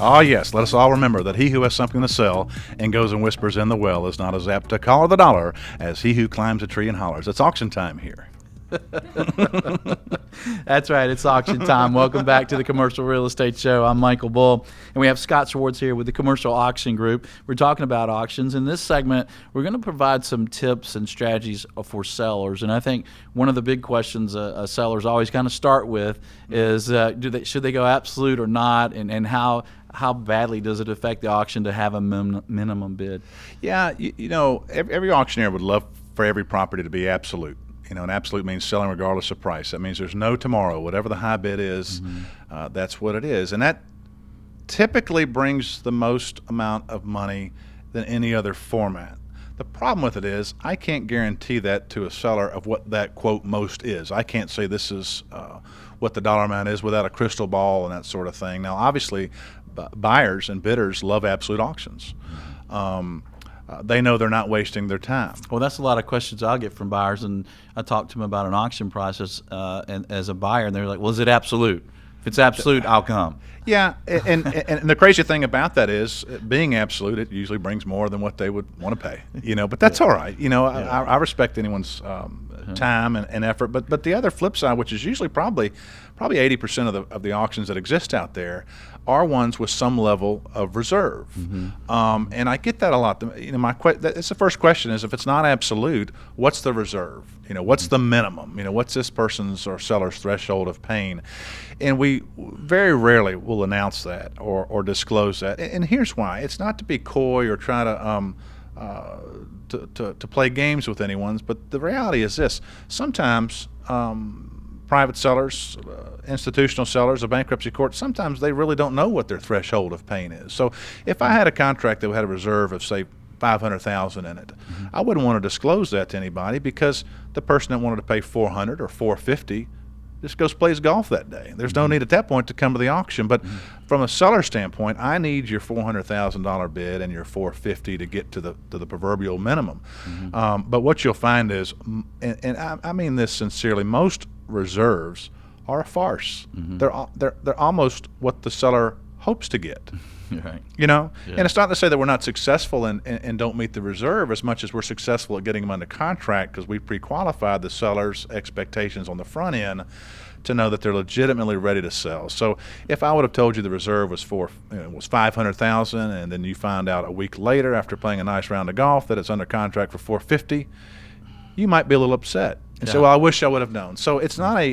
Ah, yes, let us all remember that he who has something to sell and goes and whispers in the well is not as apt to collar the dollar as he who climbs a tree and hollers. It's auction time here. That's right. It's auction time. Welcome back to the Commercial Real Estate Show. I'm Michael Bull, and we have Scott Schwartz here with the Commercial Auction Group. We're talking about auctions. In this segment, we're going to provide some tips and strategies for sellers. And I think one of the big questions sellers always kind of start with is should they go absolute or not, and how badly does it affect the auction to have a minimum bid? Yeah, every auctioneer would love for every property to be absolute. And absolute means selling regardless of price. That means there's no tomorrow. Whatever the high bid is, that's what it is. And that typically brings the most amount of money than any other format. The problem with it is I can't guarantee that to a seller of what that, quote, most is. I can't say this is what the dollar amount is without a crystal ball and that sort of thing. Now, obviously, buyers and bidders love absolute auctions. They know they're not wasting their time. Well, that's a lot of questions I'll get from buyers, and I talk to them about an auction process and as a buyer, and they're like, well, is it absolute? If it's absolute, I'll come. Yeah, and the crazy thing about that is, being absolute, it usually brings more than what they would want to pay. But that's all right. I respect anyone's time and effort, but the other flip side, which is usually probably 80% of the auctions that exist out there, are ones with some level of reserve. And I get that a lot. That's the first question is, if it's not absolute, what's the reserve? What's the minimum? What's this person's or seller's threshold of pain? And we very rarely will announce that or disclose that. And here's why. It's not to be coy or try to play games with anyone's, but the reality is this. Sometimes private sellers, institutional sellers, a bankruptcy court, sometimes they really don't know what their threshold of pain is. So if I had a contract that had a reserve of, say, $500,000 in it, I wouldn't want to disclose that to anybody, because the person that wanted to pay $400 or $450 just goes plays golf that day. There's no need at that point to come to the auction. But from a seller standpoint, I need your $400,000 bid and your $450 to get to the proverbial minimum. But what you'll find is, and I mean this sincerely, most reserves are a farce. They're almost what the seller hopes to get. Right. And it's not to say that we're not successful and don't meet the reserve as much as we're successful at getting them under contract, because we pre-qualified the seller's expectations on the front end to know that they're legitimately ready to sell. So if I would have told you the reserve was was $500,000, and then you find out a week later after playing a nice round of golf that it's under contract for $450, you might be a little upset and say, well, I wish I would have known. So it's not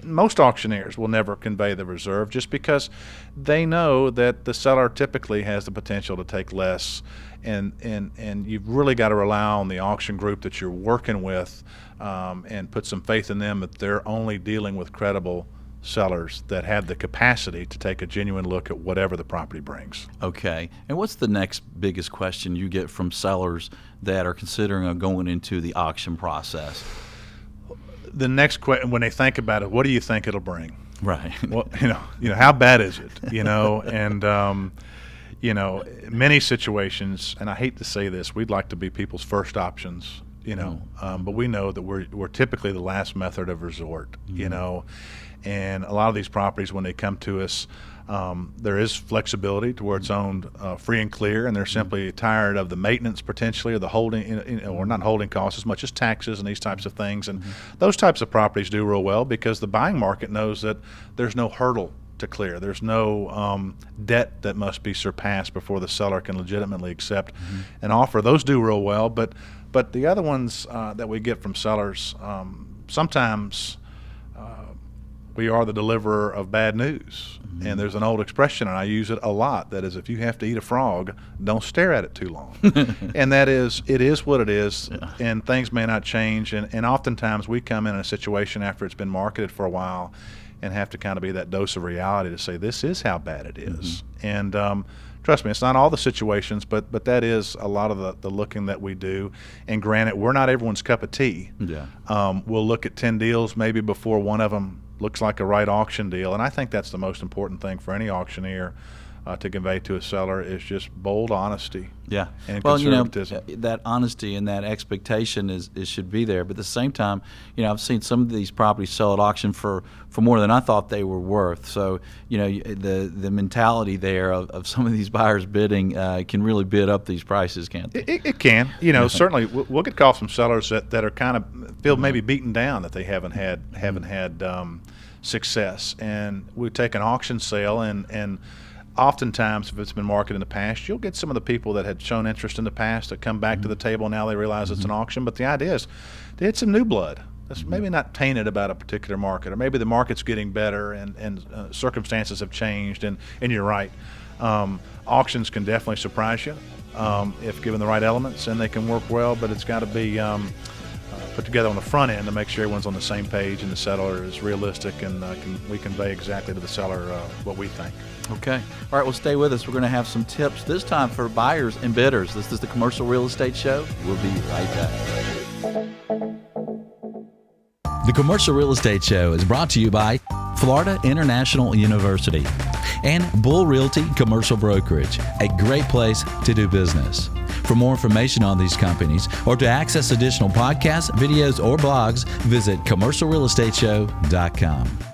most auctioneers will never convey the reserve, just because they know that the seller typically has the potential to take less, and you've really got to rely on the auction group that you're working with, and put some faith in them that they're only dealing with credible sellers that have the capacity to take a genuine look at whatever the property brings. Okay. And what's the next biggest question you get from sellers that are considering going into the auction process? The next question, when they think about it, what do you think it'll bring? Right. Well, how bad is it? And many situations, and I hate to say this, we'd like to be people's first options. But we know that we're typically the last method of resort. And a lot of these properties, when they come to us, there is flexibility to where it's owned free and clear, and they're simply tired of the maintenance potentially, or the holding, or not holding costs as much as taxes and these types of things. And those types of properties do real well, because the buying market knows that there's no hurdle to clear. There's no debt that must be surpassed before the seller can legitimately accept an offer. Those do real well, but the other ones that we get from sellers, sometimes we are the deliverer of bad news. And there's an old expression, and I use it a lot, that is, if you have to eat a frog, don't stare at it too long. And that is, it is what it is, and things may not change. And oftentimes we come in a situation after it's been marketed for a while and have to kind of be that dose of reality to say, this is how bad it is. And trust me, it's not all the situations, but that is a lot of the looking that we do. And granted, we're not everyone's cup of tea. We'll look at 10 deals maybe before one of them looks like a right auction deal, and I think that's the most important thing for any auctioneer to convey to a seller is just bold honesty. Yeah. And well, conservatism. That honesty and that expectation is should be there. But at the same time, I've seen some of these properties sell at auction for more than I thought they were worth. So, the mentality there of some of these buyers bidding can really bid up these prices, can't they? It can. Certainly we'll get calls from sellers that are kind of feel maybe beaten down that they haven't had success. And we take an auction sale and oftentimes, if it's been marketed in the past, you'll get some of the people that had shown interest in the past that come back to the table. Now they realize it's an auction. But the idea is they had some new blood that's maybe not tainted about a particular market, or maybe the market's getting better and circumstances have changed. And you're right. Auctions can definitely surprise you if given the right elements, and they can work well, but it's got to be put together on the front end to make sure everyone's on the same page and the seller is realistic and we convey exactly to the seller what we think. Okay. All right, well, stay with us. We're going to have some tips, this time for buyers and bidders. This is the Commercial Real Estate Show. We'll be right back. The Commercial Real Estate Show is brought to you by Florida International University and Bull Realty Commercial Brokerage, a great place to do business. For more information on these companies or to access additional podcasts, videos, or blogs, visit commercialrealestateshow.com.